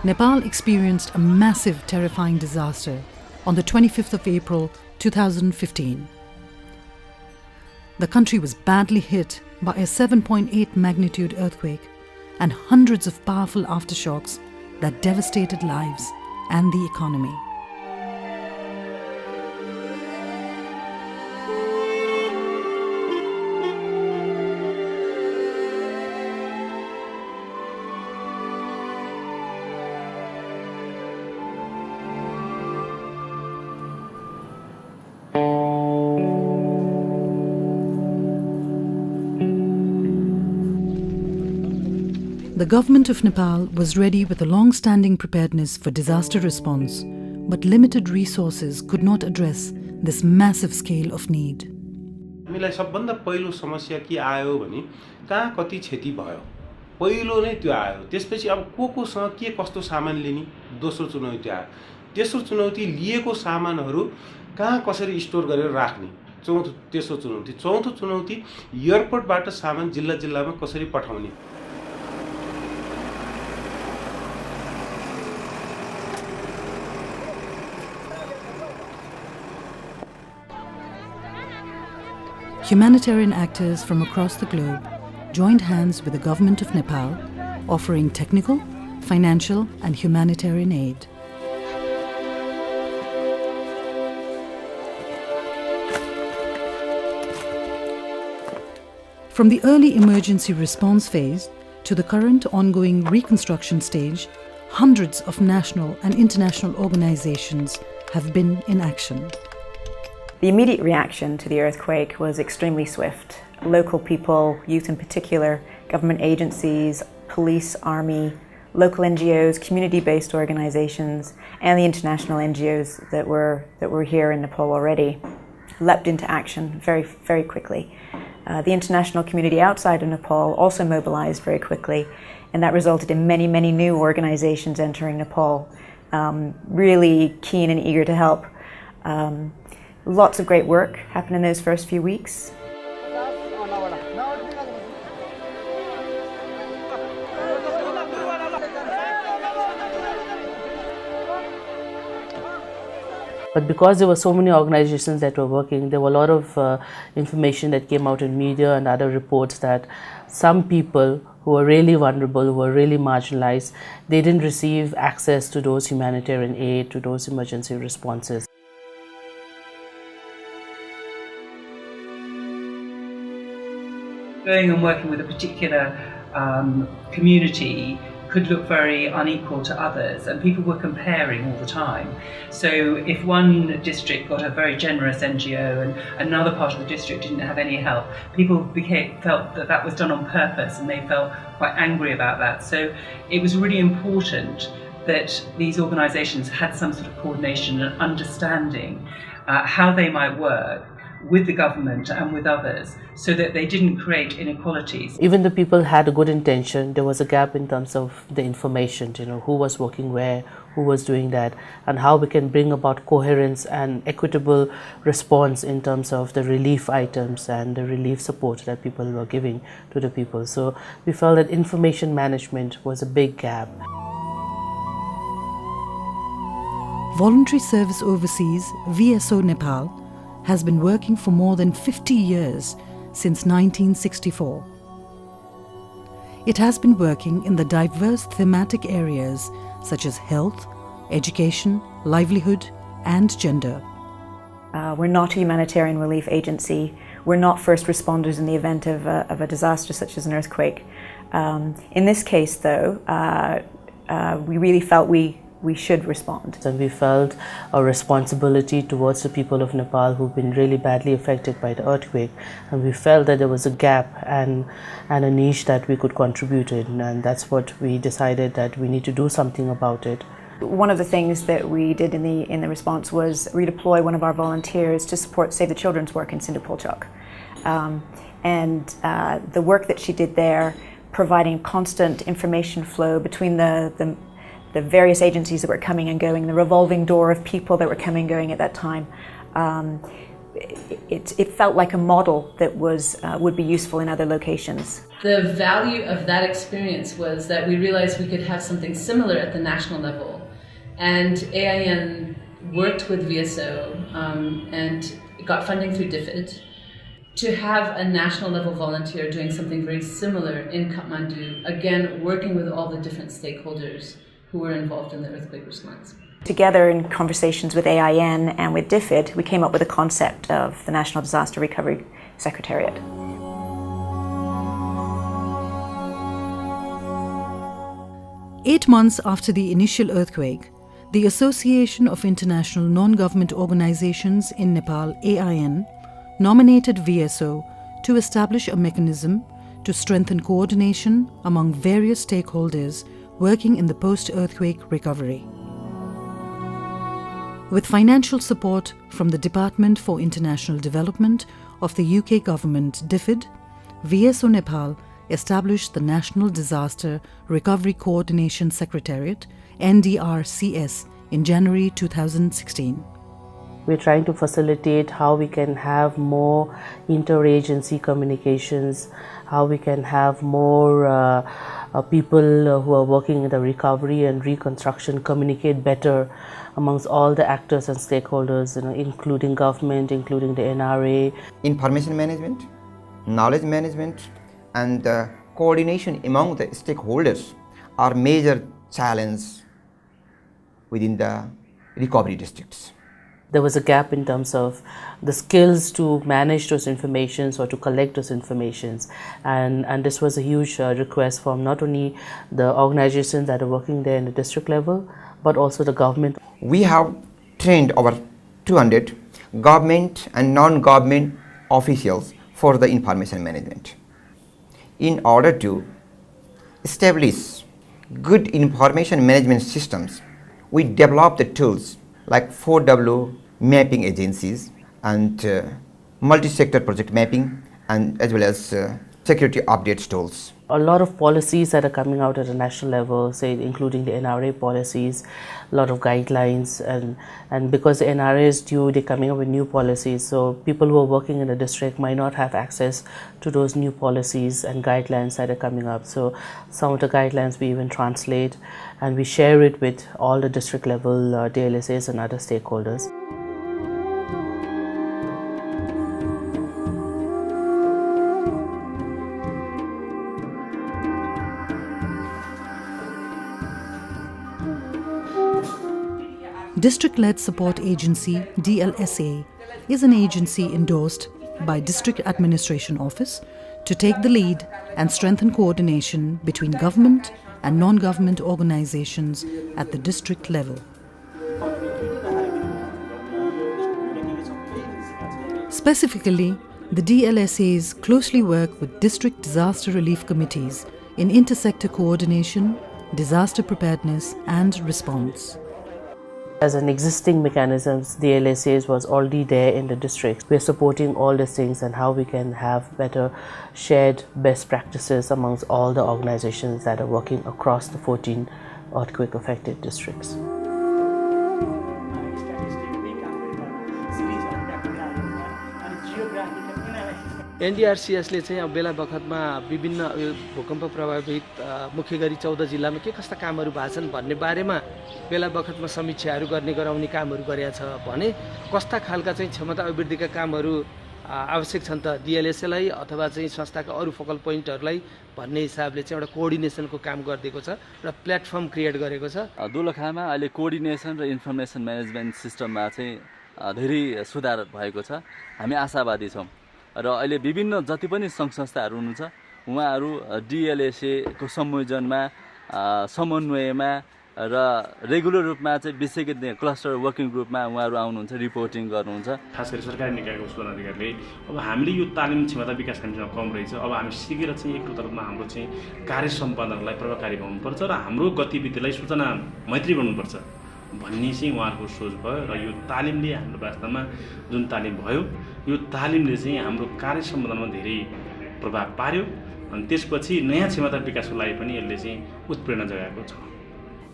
Nepal experienced a massive, terrifying disaster on the 25th of April 2015. The country was badly hit by a 7.8 magnitude earthquake and hundreds of powerful aftershocks that devastated lives and the economy. The government of Nepal was ready with a long-standing preparedness for disaster response, but limited resources could not address this massive scale of need. हामीलाई सबभन्दा पहिलो समस्या के आयो भने कहाँ कति क्षति भयो पहिलो नै त्यो आयो त्यसपछि अब कोसँग के कस्तो सामान लिने दोस्रो चुनौती आयो तेस्रो चुनौती लिएको सामानहरू कहाँ कसरी स्टोर गरेर राख्ने तेस्रो चुनौती चौथो चुनौती एयरपोर्टबाट सामान जिल्ला जिल्लामा कसरी पठाउने Humanitarian actors from across the globe joined hands with the government of Nepal, offering technical, financial and humanitarian aid. From the early emergency response phase to the current ongoing reconstruction stage, hundreds of national and international organizations have been in action. The immediate reaction to the earthquake was extremely swift. Local people, youth in particular, government agencies, police, army, local NGOs, community-based organizations, and the international NGOs that were here in Nepal already leapt into action very, very quickly. The international community outside of Nepal also mobilized very quickly, and that resulted in many, many new organizations entering Nepal, really keen and eager to help. Lots of great work happened in those first few weeks. But because there were so many organizations that were working, there were a lot of information that came out in media and other reports that some people who were really vulnerable, who were really marginalized, they didn't receive access to those humanitarian aid, to those emergency responses. Going and working with a particular community could look very unequal to others, and people were comparing all the time. So if one district got a very generous NGO and another part of the district didn't have any help, people felt that that was done on purpose, and they felt quite angry about that. So it was really important that these organisations had some sort of coordination and understanding how they might work with the government and with others, so that they didn't create inequalities. Even the people had a good intention, there was a gap in terms of the information, who was working where, who was doing that, and how we can bring about coherence and equitable response in terms of the relief items and the relief support that people were giving to the people. So we felt that information management was a big gap. Voluntary Service Overseas, VSO Nepal, has been working for more than 50 years since 1964. It has been working in the diverse thematic areas such as health, education, livelihood, and gender. We're not a humanitarian relief agency. We're not first responders in the event of a disaster such as an earthquake. In this case, though, we really felt we should respond. And we felt a responsibility towards the people of Nepal who've been really badly affected by the earthquake, and we felt that there was a gap and a niche that we could contribute in, and that's what we decided, that we need to do something about it. One of the things that we did in the response was redeploy one of our volunteers to support Save the Children's work in Sindupolchok. The work that she did there, providing constant information flow between the various agencies that were coming and going, the revolving door of people that were coming and going at that time, it felt like a model that would be useful in other locations. The value of that experience was that we realized we could have something similar at the national level, and AIN worked with VSO and got funding through DFID to have a national level volunteer doing something very similar in Kathmandu, again working with all the different stakeholders who were involved in the earthquake response. Together in conversations with AIN and with DFID, we came up with a concept of the National Disaster Recovery Secretariat. Eight months after the initial earthquake, the Association of International Non-Government Organizations in Nepal, AIN, nominated VSO to establish a mechanism to strengthen coordination among various stakeholders working in the post-earthquake recovery. With financial support from the Department for International Development of the UK government, DFID, VSO Nepal established the National Disaster Recovery Coordination Secretariat, NDRCS, in January 2016. We're trying to facilitate how we can have more interagency communications, how we can have more people who are working in the recovery and reconstruction communicate better amongst all the actors and stakeholders, including government, including the NRA. Information management, knowledge management, and coordination among the stakeholders are major challenges within the recovery districts. There was a gap in terms of the skills to manage those informations or to collect those informations, and this was a huge request from not only the organizations that are working there in the district level, but also the government. We have trained over 200 government and non-government officials for the information management. In order to establish good information management systems, we developed the tools like 4W mapping agencies and multi-sector project mapping, and as well as security updates tools. A lot of policies that are coming out at a national level, say including the NRA policies, a lot of guidelines, and because the NRA is due, they're coming up with new policies, so people who are working in the district might not have access to those new policies and guidelines that are coming up. So some of the guidelines we even translate and we share it with all the district level DLSAs and other stakeholders. District-led support agency DLSA is an agency endorsed by District Administration Office to take the lead and strengthen coordination between government and non-government organizations at the district level. Specifically, the DLSAs closely work with district disaster relief committees in intersector coordination, disaster preparedness and response. As an existing mechanisms, the LSAs was already there in the districts. We're supporting all these things and how we can have better shared best practices amongst all the organizations that are working across the 14 earthquake affected districts. एनडीआरसीएसले चाहिँ अब बेला बखतमा विभिन्न भूकम्प प्रभावित मुख्य गरी 14 जिल्लामा के कस्ता कामहरू भएछन् भन्ने बारेमा बेला बखतमा समीक्षाहरू गर्ने गराउने कामहरू गरेका छ भने कस्ता खालका चाहिँ क्षमता अभिवृद्धिका कामहरू आवश्यक छन् त डीएलएसएलाई अथवा चाहिँ संस्थाका अरु फोकल पोइन्टहरूलाई भन्ने हिसाबले चाहिँ एउटा कोअर्डिनेसनको काम गरिदिएको छ र प्लेटफर्म क्रिएट गरेको छ। दोलखामा अहिले कोअर्डिनेसन र इन्फर्मेसन म्यानेजमेन्ट सिस्टममा चाहिँ धेरै सुधार भएको छ। हामी आशावादी छौं र अहिले विभिन्न जति पनि संघ संस्थाहरू हुनुहुन्छ उहाँहरू डीएलएसए को संयोजनमा समन्वयमा र रेगुलर रूपमा चाहिँ विषयगत क्लस्टर वर्किङ ग्रुपमा उहाँहरू आउनुहुन्छ, रिपोर्टिङ गर्नुहुन्छ। खास गरी सरकारी निकायको उच्च पदाधिकारीले अब हामीले यो तालिम क्षमता विकास हामीसँग कम रहेछ, अब हामी सिकेर चाहिँ एक तर्फमा हाम्रो चाहिँ कार्य सम्पादनलाई प्रभावकारी बनाउनुपर्छ र हाम्रो गतिविधिलाई सूचना मैत्री बनाउनुपर्छ भन्ने चाहिँ उहाँहरूको सोच भयो र यो तालिमले हाम्रो वास्तवमा जुन तालिम भयो यो तालिमले चाहिँ हाम्रो कार्य सम्पादनमा धेरै प्रभाव पार्यो अनि त्यसपछि नयाँ क्षमता विकासको लागि पनि यसले चाहिँ उत्प्रेरणा जगाएको छ।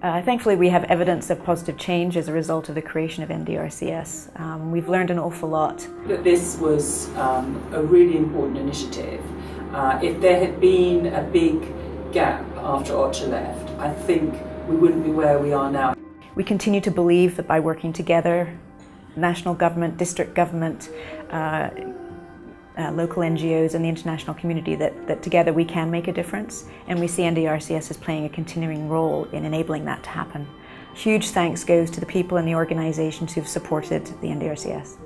Thankfully, we have evidence of positive change as a result of the creation of NDRCS. We've learned an awful lot. That this was a really important initiative. If there had been a big gap after Ocha left, I think we wouldn't be where we are now. We continue to believe that by working together, national government, district government, local NGOs and the international community, that together we can make a difference, and we see NDRCS as playing a continuing role in enabling that to happen. Huge thanks goes to the people and the organisations who've supported the NDRCS.